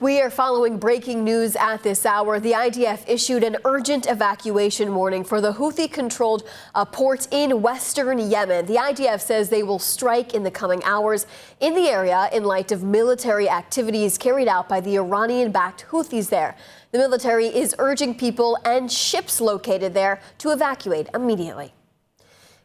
We are following breaking news at this hour. The IDF issued an urgent evacuation warning for the Houthi-controlled port in western Yemen. The IDF says they will strike in the coming hours in the area in light of military activities carried out by the Iranian-backed Houthis there. The military is urging people and ships located there to evacuate immediately.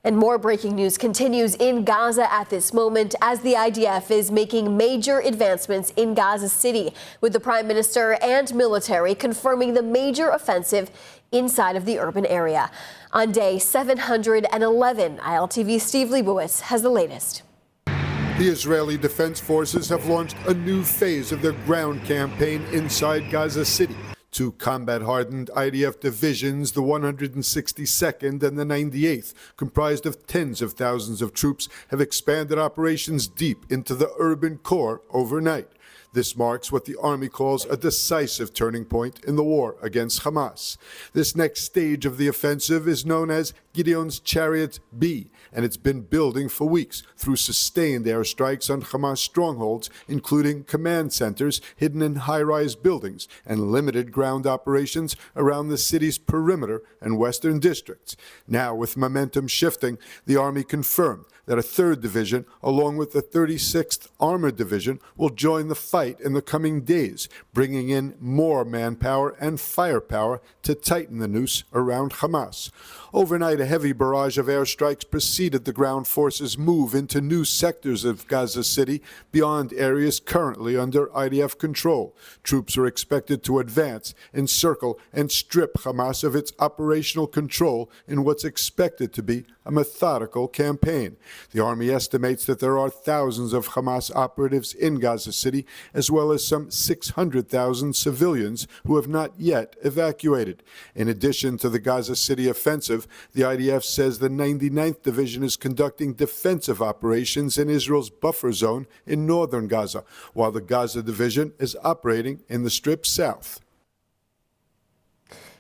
And more breaking news continues in Gaza at this moment as the IDF is making major advancements in Gaza City, with the Prime Minister and military confirming the major offensive inside of the urban area. On day 711, ILTV's Steve Leibowitz has the latest. The Israeli Defense Forces have launched a new phase of their ground campaign inside Gaza City. Two combat-hardened IDF divisions, the 162nd and the 98th, comprised of tens of thousands of troops, have expanded operations deep into the urban core overnight. This marks what the army calls a decisive turning point in the war against Hamas. This next stage of the offensive is known as Gideon's Chariot B, and it's been building for weeks through sustained airstrikes on Hamas strongholds, including command centers hidden in high-rise buildings and limited ground operations around the city's perimeter and western districts. Now, with momentum shifting, the army confirmed that a 3rd Division, along with the 36th Armored Division, will join the fight in the coming days, bringing in more manpower and firepower to tighten the noose around Hamas. Overnight, a heavy barrage of airstrikes preceded the ground forces' move into new sectors of Gaza City beyond areas currently under IDF control. Troops are expected to advance, encircle, and strip Hamas of its operational control in what's expected to be a methodical campaign. The army estimates that there are thousands of Hamas operatives in Gaza City, as well as some 600,000 civilians who have not yet evacuated. In addition to the Gaza City offensive, the IDF says the 99th Division is conducting defensive operations in Israel's buffer zone in northern Gaza, while the Gaza Division is operating in the Strip south.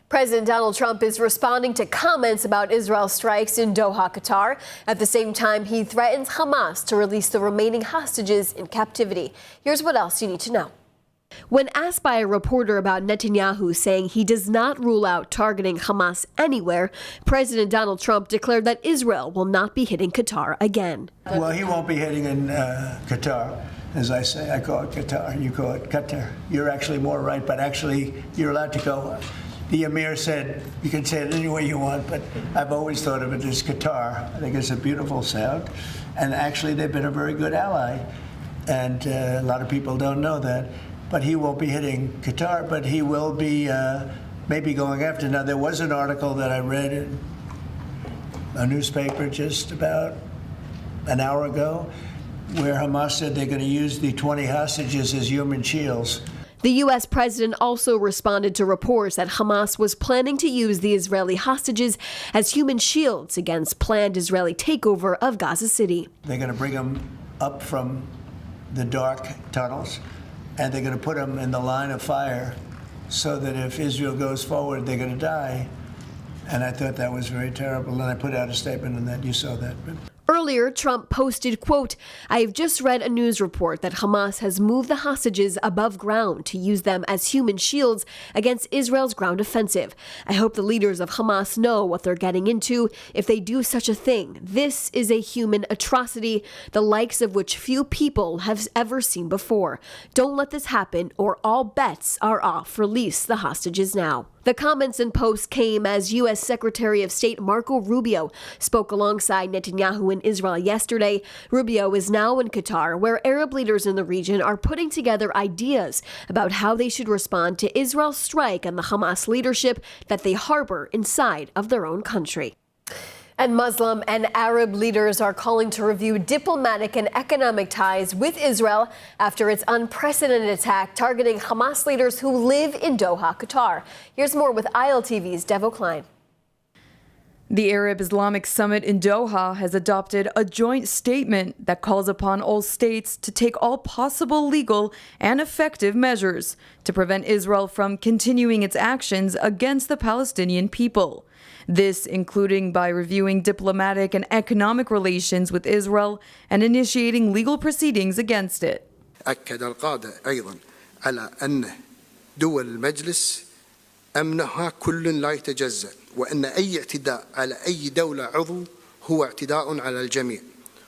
President Donald Trump is responding to comments about Israel's strikes in Doha, Qatar. At the same time, he threatens Hamas to release the remaining hostages in captivity. Here's what else you need to know. When asked by a reporter about Netanyahu saying he does not rule out targeting Hamas anywhere, President Donald Trump declared that Israel will not be hitting Qatar again. Well, he won't be hitting in Qatar. As I say, I call it Qatar, you call it Qatar. You're actually more right, but actually you're allowed to go. The Emir said, you can say it any way you want, but I've always thought of it as Qatar. I think it's a beautiful sound. And actually, they've been a very good ally. And a lot of people don't know that. But he won't be hitting Qatar, but he will be maybe going after. Now, there was an article that I read in a newspaper just about an hour ago where Hamas said they're going to use the 20 hostages as human shields. The U.S. president also responded to reports that Hamas was planning to use the Israeli hostages as human shields against planned Israeli takeover of Gaza City. They're going to bring them up from the dark tunnels, and they're going to put them in the line of fire so that if Israel goes forward, they're going to die. And I thought that was very terrible, and I put out a statement on that. You saw that. Earlier, Trump posted, quote, "I have just read a news report that Hamas has moved the hostages above ground to use them as human shields against Israel's ground offensive. I hope the leaders of Hamas know what they're getting into if they do such a thing. This is a human atrocity, the likes of which few people have ever seen before. Don't let this happen or all bets are off. Release the hostages now." The comments and posts came as U.S. Secretary of State Marco Rubio spoke alongside Netanyahu in Israel yesterday. Rubio is now in Qatar, where Arab leaders in the region are putting together ideas about how they should respond to Israel's strike and the Hamas leadership that they harbor inside of their own country. And Muslim and Arab leaders are calling to review diplomatic and economic ties with Israel after its unprecedented attack targeting Hamas leaders who live in Doha, Qatar. Here's more with ILTV's Devo Klein. The Arab Islamic Summit in Doha has adopted a joint statement that calls upon all states to take all possible legal and effective measures to prevent Israel from continuing its actions against the Palestinian people. This including by reviewing diplomatic and economic relations with Israel and initiating legal proceedings against it. أكد القادة أيضا على أن دول المجلس أمنها كل لا يتجزأ، وأن أي اعتداء على أي دولة عضو هو اعتداء على الجميع،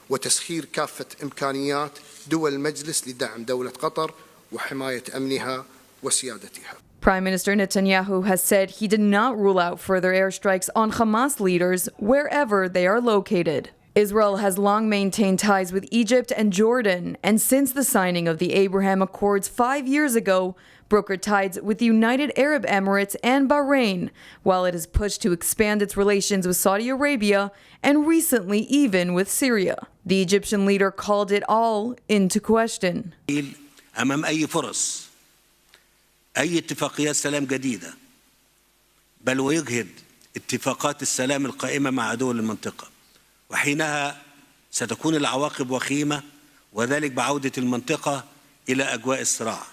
وتسخير كافة إمكانيات دول المجلس لدعم دولة قطر وحماية أمنها وسيادتها. Prime Minister Netanyahu has said he did not rule out further airstrikes on Hamas leaders wherever they are located. Israel has long maintained ties with Egypt and Jordan, and since the signing of the Abraham Accords 5 years ago, brokered ties with the United Arab Emirates and Bahrain, while it has pushed to expand its relations with Saudi Arabia and recently even with Syria. The Egyptian leader called it all into question. أمام أي فرص أي اتفاقيات سلام جديدة، بل ويجهد اتفاقات السلام القائمة مع دول المنطقة، وحينها ستكون العواقب وخيمة، وذلك بعودة المنطقة إلى أجواء الصراع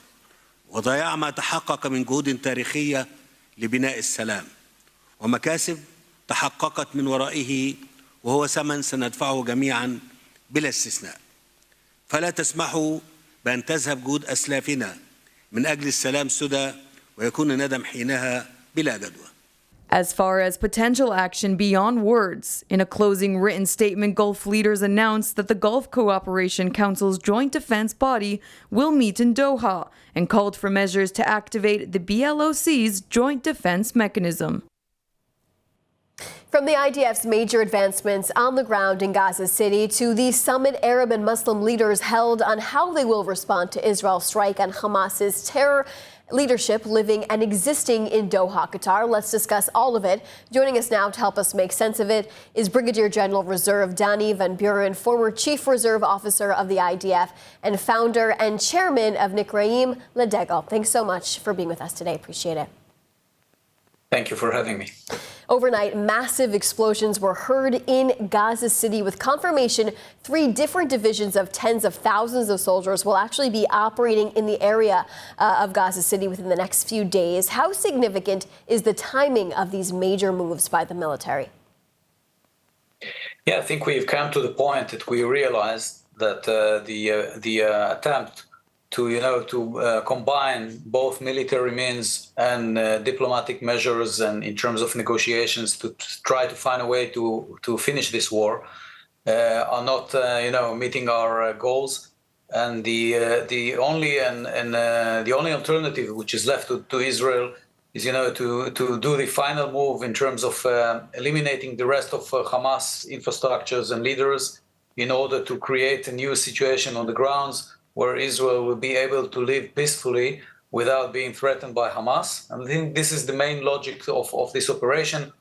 وضياع ما تحقق من جهود تاريخية لبناء السلام ومكاسب تحققت من ورائه، وهو ثمن سندفعه جميعا بلا استثناء. فلا تسمحوا بأن تذهب جهود أسلافنا من أجل السلام سدى ويكون الندم حينها بلا جدوى. As far as potential action beyond words, in a closing written statement, Gulf leaders announced that the Gulf Cooperation Council's joint defense body will meet in Doha and called for measures to activate the BLOC's joint defense mechanism. From the IDF's major advancements on the ground in Gaza City to the summit Arab and Muslim leaders held on how they will respond to Israel's strike on Hamas's terror leadership living and existing in Doha, Qatar. Let's discuss all of it. Joining us now to help us make sense of it is Brigadier General Reserve Danny Van Buren, former Chief Reserve Officer of the IDF and founder and chairman of Nikraim Ledegel. Thanks so much for being with us today. Appreciate it. Thank you for having me. Overnight, massive explosions were heard in Gaza City with confirmation 3 different divisions of tens of thousands of soldiers will actually be operating in the area of Gaza City within the next few days. How significant is the timing of these major moves by the military? Yeah, I think we've come to the point that we realized that the attempt to combine both military means and diplomatic measures and in terms of negotiations to try to find a way to finish this war are not meeting our goals, and the only alternative which is left to Israel is to do the final move in terms of eliminating the rest of Hamas infrastructures and leaders in order to create a new situation on the grounds where Israel will be able to live peacefully without being threatened by Hamas. And I think this is the main logic of this operation,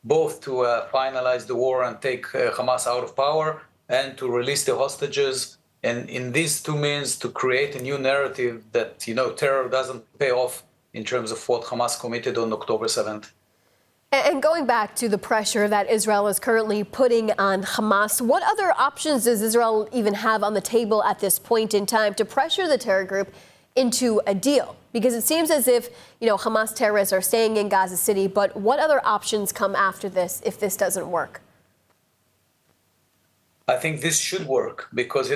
both to finalize the war and take Hamas out of power and to release the hostages. And in these two means, to create a new narrative that, terror doesn't pay off in terms of what Hamas committed on October 7th. And going back to the pressure that Israel is currently putting on Hamas, what other options does Israel even have on the table at this point in time to pressure the terror group into a deal? Because it seems as if, Hamas terrorists are staying in Gaza City, but what other options come after this if this doesn't work? I think this should work because,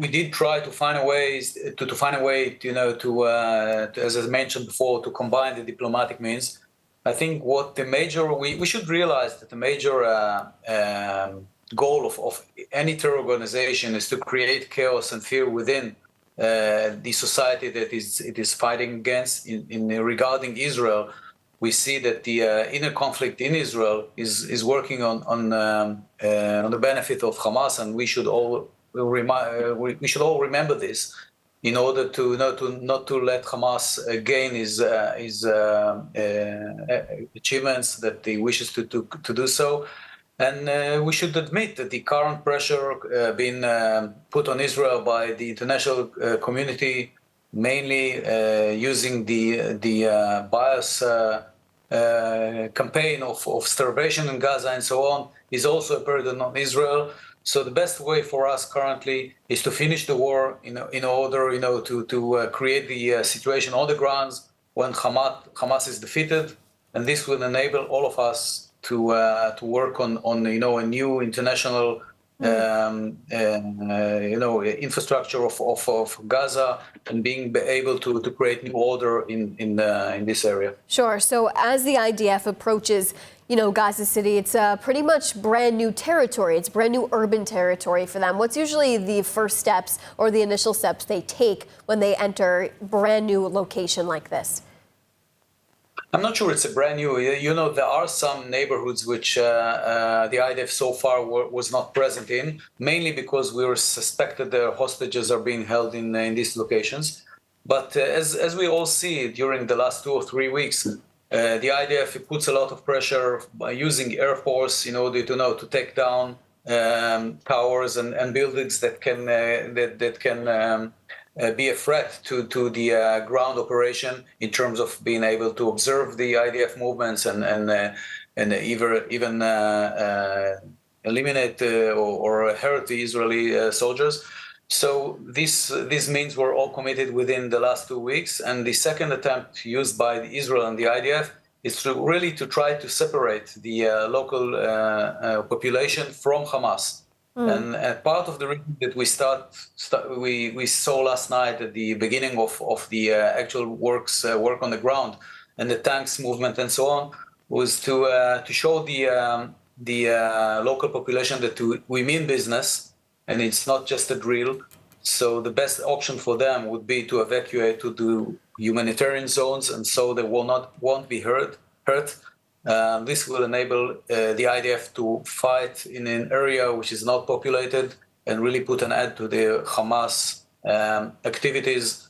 we did try to find a way, as I mentioned before, to combine the diplomatic means. I think what we should realize that the major goal of any terror organization is to create chaos and fear within the society that it is fighting against. Regarding Israel, we see that the inner conflict in Israel is working on the benefit of Hamas, and we should all remember this, in order to not to let Hamas gain his achievements that he wishes to do so. And we should admit that the current pressure being put on Israel by the international community, mainly using the bias campaign of starvation in Gaza and so on, is also a burden on Israel. So the best way for us currently is to finish the war in order, to create the situation on the grounds when Hamas is defeated, and this will enable all of us to work on a new international infrastructure of Gaza and being able to create new order in this area. Sure. So as the IDF approaches, Gaza City, it's pretty much brand new territory. It's brand new urban territory for them. What's usually the first steps or the initial steps they take when they enter brand new location like this? I'm not sure it's a brand new. There are some neighborhoods which the IDF so far was not present in, mainly because we were suspected their hostages are being held in these locations. But as we all see during the last 2 or 3 weeks, the IDF puts a lot of pressure by using air force in order to take down towers and buildings that can be a threat to the ground operation in terms of being able to observe the IDF movements and even eliminate or hurt the Israeli soldiers. So these means were all committed within the last 2 weeks. And the second attempt used by Israel and the IDF is to try to separate the local population from Hamas. And part of the reason that we saw last night at the beginning of the actual work on the ground and the tanks movement and so on was to show the local population that we mean business and it's not just a drill. So the best option for them would be to evacuate to the humanitarian zones, and so they won't be hurt. This will enable the IDF to fight in an area which is not populated and really put an end to the Hamas activities,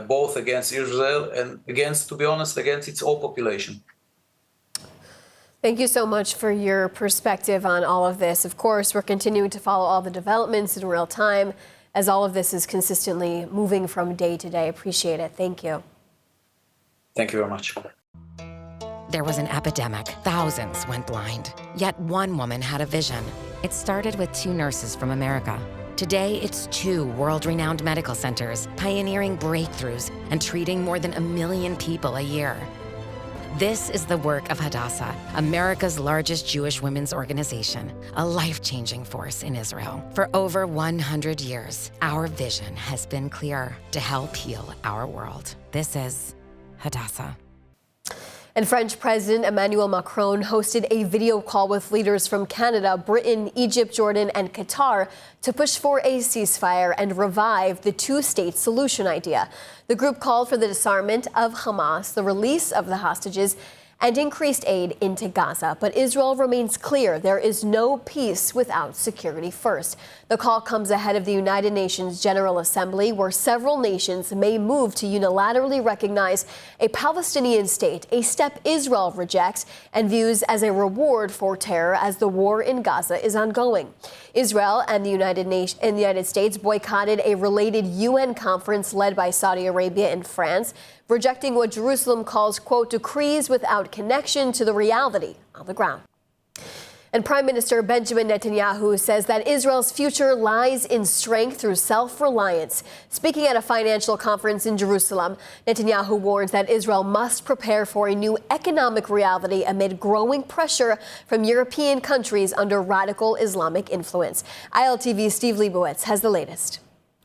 both against Israel and against its own population. Thank you so much for your perspective on all of this. Of course, we're continuing to follow all the developments in real time as all of this is consistently moving from day to day. Appreciate it. Thank you. Thank you very much. There was an epidemic. Thousands went blind. Yet one woman had a vision. It started with 2 nurses from America. Today, it's 2 world-renowned medical centers pioneering breakthroughs and treating more than 1 million people a year. This is the work of Hadassa, America's largest Jewish women's organization, a life-changing force in Israel. For over 100 years, our vision has been clear: to help heal our world. This is Hadassa. And French President Emmanuel Macron hosted a video call with leaders from Canada, Britain, Egypt, Jordan, and Qatar to push for a ceasefire and revive the 2-state solution idea. The group called for the disarmament of Hamas, the release of the hostages, and increased aid into Gaza. But Israel remains clear there is no peace without security first. The call comes ahead of the United Nations General Assembly, where several nations may move to unilaterally recognize a Palestinian state, a step Israel rejects and views as a reward for terror as the war in Gaza is ongoing. Israel and the United States boycotted a related UN conference led by Saudi Arabia and France, rejecting what Jerusalem calls, quote, decrees without connection to the reality on the ground. And Prime Minister Benjamin Netanyahu says that Israel's future lies in strength through self-reliance. Speaking at a financial conference in Jerusalem, Netanyahu warns that Israel must prepare for a new economic reality amid growing pressure from European countries under radical Islamic influence. ILTV's Steve Leibowitz has the latest.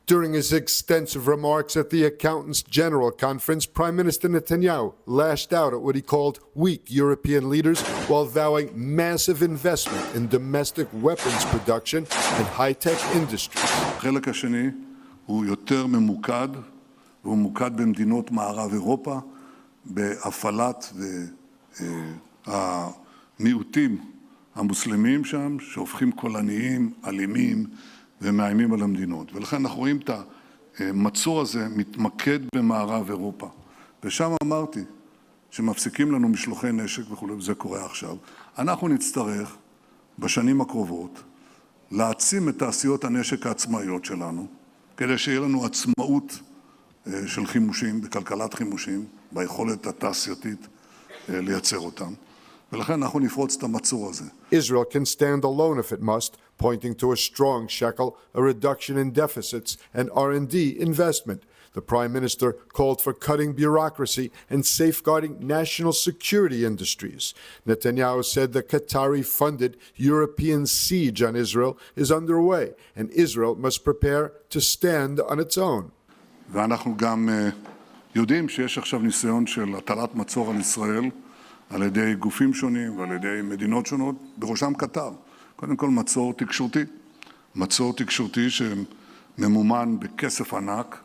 During his extensive remarks at the Accountants General Conference, Prime Minister Netanyahu lashed out at what he called weak European leaders while vowing massive investment in domestic weapons production and high-tech industries. החלק השני הוא יותר ממוקד, והוא ממוקד במדינות מערב אירופה, בהפעלת המיעוטים המוסלמים שם, שהופכים קולניים, אלימים, ומאיימים על המדינות. ולכן אנחנו רואים את המצור הזה מתמקד במערב אירופה. ושם אמרתי שמפסיקים לנו משלוחי נשק וכו', וזה קורה עכשיו. אנחנו נצטרך בשנים הקרובות להעצים את תעשיות הנשק העצמאיות שלנו, כדי שיהיה לנו עצמאות של חימושים, בכלכלת חימושים, ביכולת התעשייתית לייצר אותם. ולכן אנחנו נפרוץ את המצור הזה. Israel can stand alone if it must, pointing to a strong shekel, a reduction in deficits, and R&D investment. The prime minister called for cutting bureaucracy and safeguarding national security industries. Netanyahu said the Qatari-funded European siege on Israel is underway, and Israel must prepare to stand on its own. ואנחנו גם יודעים שיש עכשיו ניסיון של הטלת מצור על ישראל על ידי גופים שונים ועל ידי מדינות שונות, בראשם קטר. קודם כל מצור תקשורתי שממומן בכסף ענק,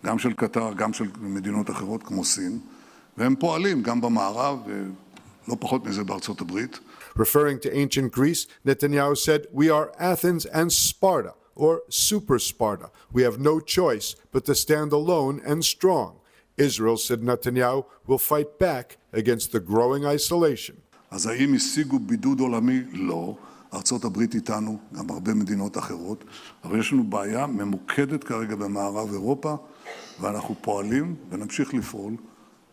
גם של קטר, גם של מדינות אחרות כמו סין, והם פועלים גם במערב, ולא פחות מזה בארצות הברית. Referring to ancient Greece, Netanyahu said, "We are Athens and Sparta, or Super Sparta. We have no choice but to stand alone and strong." Israel, said Netanyahu, will fight back against the growing isolation. אז האם השיגו בידוד עולמי? לא. ארצות הברית איתנו, גם הרבה מדינות אחרות, אבל יש לנו בעיה ממוקדת כרגע במערב אירופה, ואנחנו פועלים ונמשיך לפעול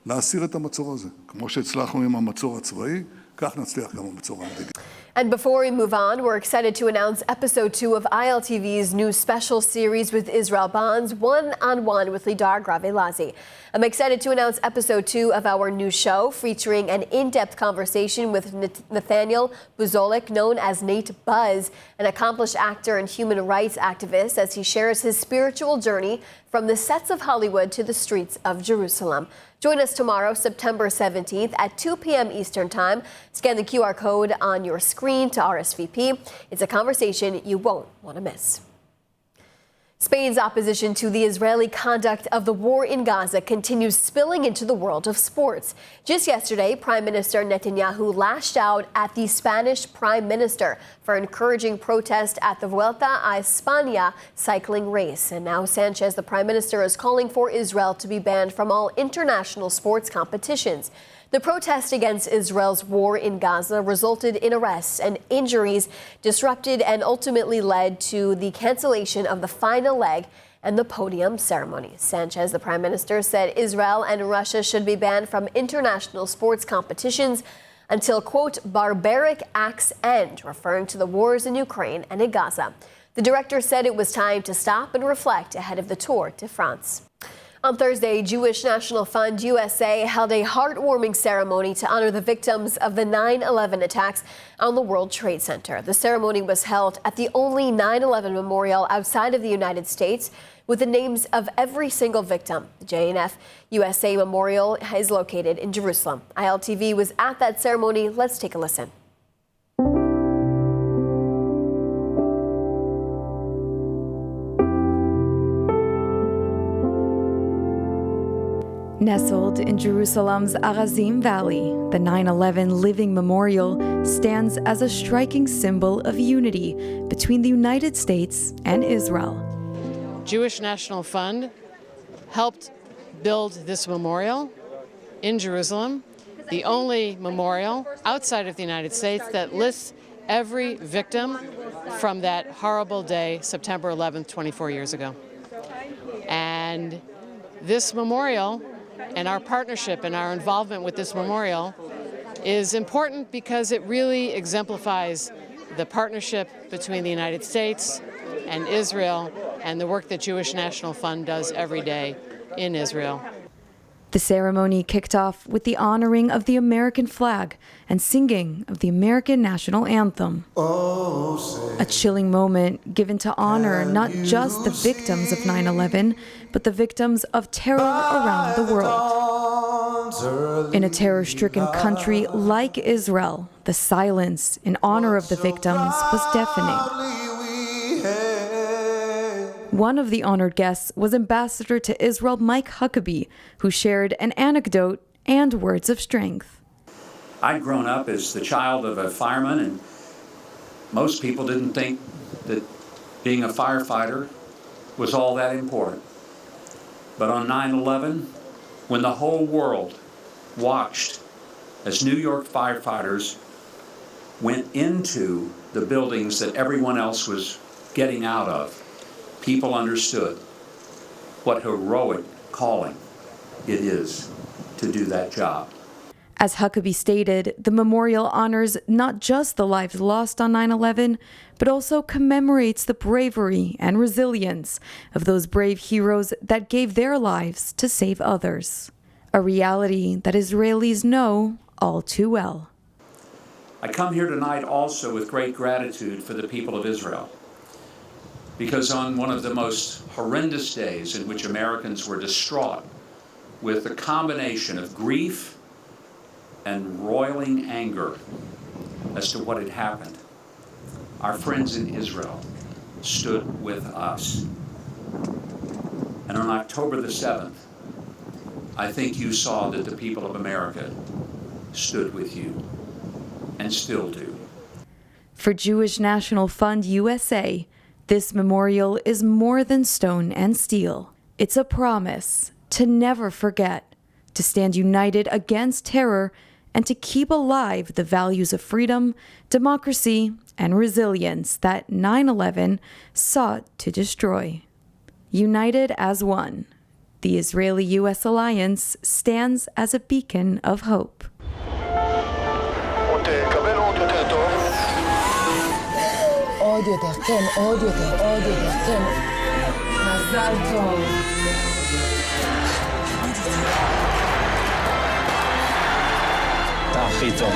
להסיר את המצור הזה. כמו שהצלחנו עם המצור הצבאי, כך נצליח גם המצור המדיני. And before we move on, we're excited to announce episode 2 of ILTV's new special series with Israel Bonds, One-on-One with Lidar Gravelazi. I'm excited to announce episode 2 of our new show, featuring an in-depth conversation with Nathaniel Buzolik, known as Nate Buzz, an accomplished actor and human rights activist, as he shares his spiritual journey from the sets of Hollywood to the streets of Jerusalem. Join us tomorrow, September 17th at 2 p.m. Eastern Time. Scan the QR code on your screen to RSVP. It's a conversation you won't want to miss. Spain's opposition to the Israeli conduct of the war in Gaza continues spilling into the world of sports. Just yesterday, Prime Minister Netanyahu lashed out at the Spanish Prime Minister for encouraging protest at the Vuelta a España cycling race. And now Sanchez, the Prime Minister, is calling for Israel to be banned from all international sports competitions. The protest against Israel's war in Gaza resulted in arrests and injuries, disrupted and ultimately led to the cancellation of the final leg and the podium ceremony. Sanchez, the Prime Minister, said Israel and Russia should be banned from international sports competitions until, quote, barbaric acts end, referring to the wars in Ukraine and in Gaza. The director said it was time to stop and reflect ahead of the Tour de France. On Thursday, Jewish National Fund USA held a heartwarming ceremony to honor the victims of the 9/11 attacks on the World Trade Center. The ceremony was held at the only 9/11 memorial outside of the United States, with the names of every single victim. The JNF USA Memorial is located in Jerusalem. ILTV was at that ceremony. Let's take a listen. Nestled in Jerusalem's Arazim Valley, the 9/11 Living Memorial stands as a striking symbol of unity between the United States and Israel. Jewish National Fund helped build this memorial in Jerusalem, the only memorial outside of the United States that lists every victim from that horrible day, September 11th, 24 years ago. And this memorial and our partnership and our involvement with this memorial is important because it really exemplifies the partnership between the United States and Israel and the work that Jewish National Fund does every day in Israel. The ceremony kicked off with the honoring of the American flag and singing of the American national anthem. A chilling moment given to honor not just the victims of 9/11, but the victims of terror around the world. In a terror-stricken country like Israel, the silence in honor of the victims was deafening. One of the honored guests was Ambassador to Israel Mike Huckabee, who shared an anecdote and words of strength. I'd grown up as the child of a fireman, and most people didn't think that being a firefighter was all that important. But on 9/11, when the whole world watched as New York firefighters went into the buildings that everyone else was getting out of, people understood what heroic calling it is to do that job. As Huckabee stated, the memorial honors not just the lives lost on 9/11, but also commemorates the bravery and resilience of those brave heroes that gave their lives to save others. A reality that Israelis know all too well. I come here tonight also with great gratitude for the people of Israel, because on one of the most horrendous days in which Americans were distraught with a combination of grief and roiling anger as to what had happened, our friends in Israel stood with us. And on October the 7th, I think you saw that the people of America stood with you and still do. For Jewish National Fund USA, this memorial is more than stone and steel. It's a promise to never forget, to stand united against terror, and to keep alive the values of freedom, democracy, and resilience that 9/11 sought to destroy. United as one, the Israeli-U.S. alliance stands as a beacon of hope. עוד יותר, כן, עוד יותר, כן. מזל טוב. אתה הכי טוב.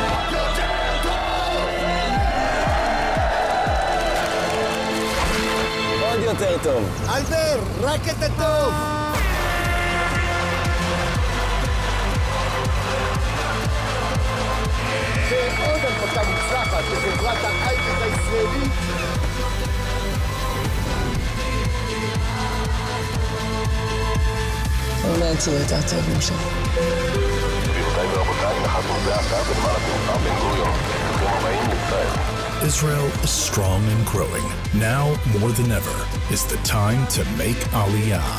עוד יותר טוב. אלבר, רק את הטוב. ועוד הנפקה מוצלחת לחברת ההייטק הישראלית. אולי תהיה יותר טוב משם. גבירותיי ורבותיי, נחתנו זה עתה בנמל התעופה בן גוריון. ברוכים הבאים לישראל. Israel is strong and growing. Now, more than ever, is the time to make Aliyah.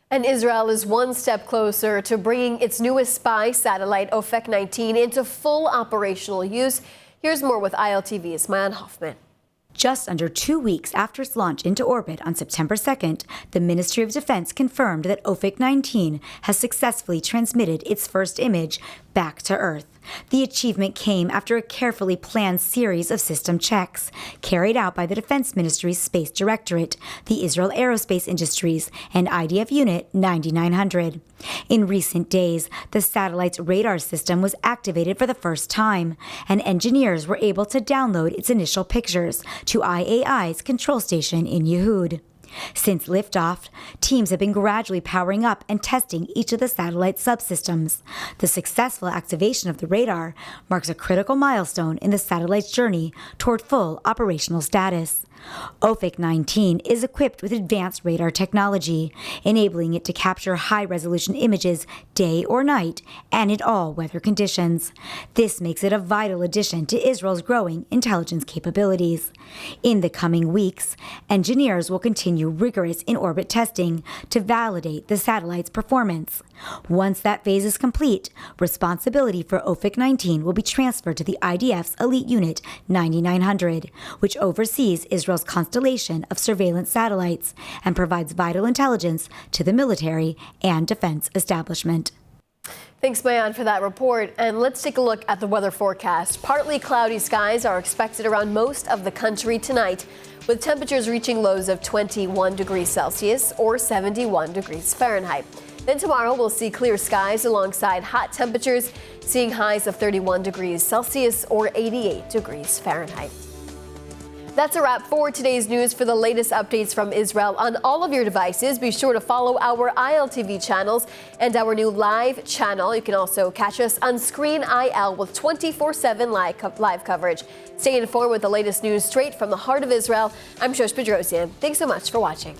And Israel is one step closer to bringing its newest spy satellite, Ofek 19, into full operational use. Here's more with ILTV's Mayan Hoffman. Just under 2 weeks after its launch into orbit on September 2nd, the Ministry of Defense confirmed that Ofek 19 has successfully transmitted its first image back to Earth. The achievement came after a carefully planned series of system checks carried out by the Defense Ministry's Space Directorate, the Israel Aerospace Industries, and IDF Unit 9900. In recent days, the satellite's radar system was activated for the first time, and engineers were able to download its initial pictures to IAI's control station in Yehud. Since liftoff, teams have been gradually powering up and testing each of the satellite subsystems. The successful activation of the radar marks a critical milestone in the satellite's journey toward full operational status. Ofek 19 is equipped with advanced radar technology, enabling it to capture high-resolution images day or night and in all weather conditions. This makes it a vital addition to Israel's growing intelligence capabilities. In the coming weeks, engineers will continue rigorous in-orbit testing to validate the satellite's performance. Once that phase is complete, responsibility for Ofek 19 will be transferred to the IDF's elite unit 9900, which oversees Israel's constellation of surveillance satellites and provides vital intelligence to the military and defense establishment. Thanks, Mayan, for that report. And let's take a look at the weather forecast. Partly cloudy skies are expected around most of the country tonight, with temperatures reaching lows of 21 degrees Celsius or 71 degrees Fahrenheit. Then tomorrow we'll see clear skies alongside hot temperatures, seeing highs of 31 degrees Celsius or 88 degrees Fahrenheit. That's a wrap for today's news. For the latest updates from Israel on all of your devices, be sure to follow our ILTV channels and our new live channel. You can also catch us on Screen IL with 24/7 live coverage. Stay informed with the latest news straight from the heart of Israel. I'm Shosh Bedrosian. Thanks so much for watching.